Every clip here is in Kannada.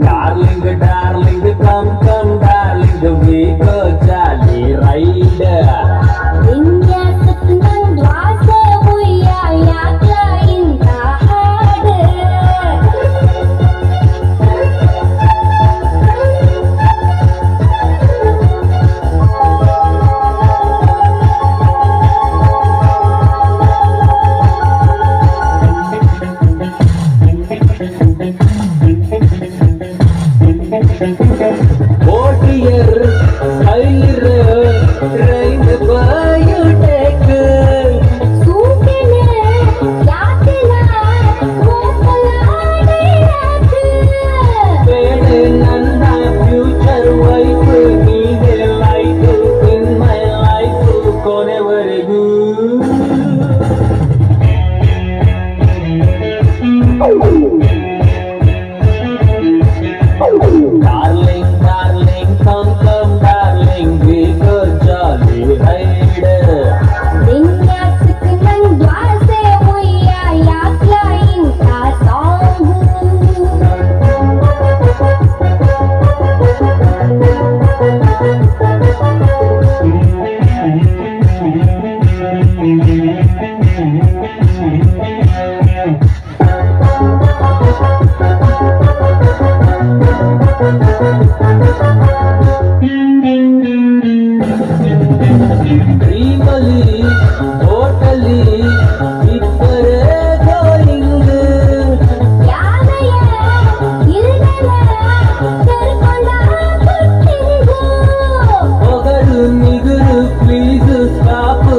Darling, darling, come, come, darling, we go jolly ride. Warrior, fire, rain, biotech. Future wife, need a light in my life, ಕೊನೆವರೆಗೂ. Darling, darling, come, come, darling, we go jolly ride. Dreamily, totally, ಇಬ್ಬರೇ going. ಹೊಗರು ನಿಗುರು please stop,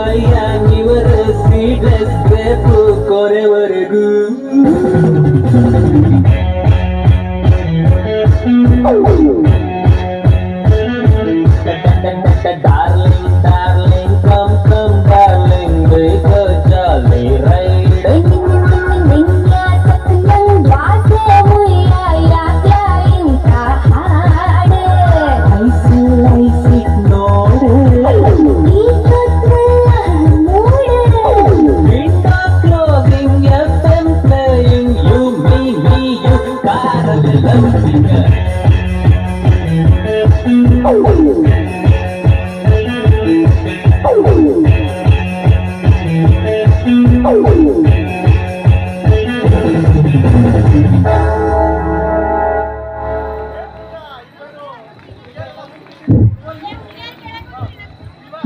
I am your seedless grape, ಕೊನೆವರೆಗೂ. Darling, darling, come, come, darling, we go jolly ride. Ice ನೋಡು, window closing, FM playing, you, me, you, ಕಾರಲ್ಲಿ ಲಂಚಿಂಗ್.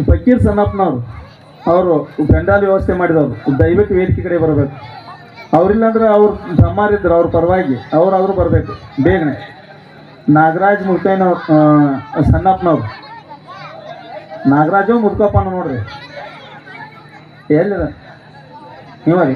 ಫಕೀರ್ ಸನ್ನಪ್ಪನವ್ರು ಅವರು ಪೆಂಡಾಲ್ ವ್ಯವಸ್ಥೆ ಮಾಡಿದವರು, ದಯವಿಟ್ಟು ವೇದಿಕೆ ಕಡೆ ಬರಬೇಕು. ಅವರಿಲ್ಲಾಂದ್ರೆ ಅವ್ರು ಬ್ರಹ್ಮಾರಿದ್ರು ಅವ್ರ ಪರವಾಗಿ ಅವರಾದರೂ ಬರಬೇಕು ಬೇಗನೆ. ನಾಗರಾಜ್ ಮುದ್ಕಯ್ಯನ ಸನ್ನಪ್ಪನವ್ರು, ನಾಗರಾಜು ಮುದ್ಕಪ್ಪನ ನೋಡ್ರಿ ಎಲ್ಲಿದ ನೀವ ರೀ.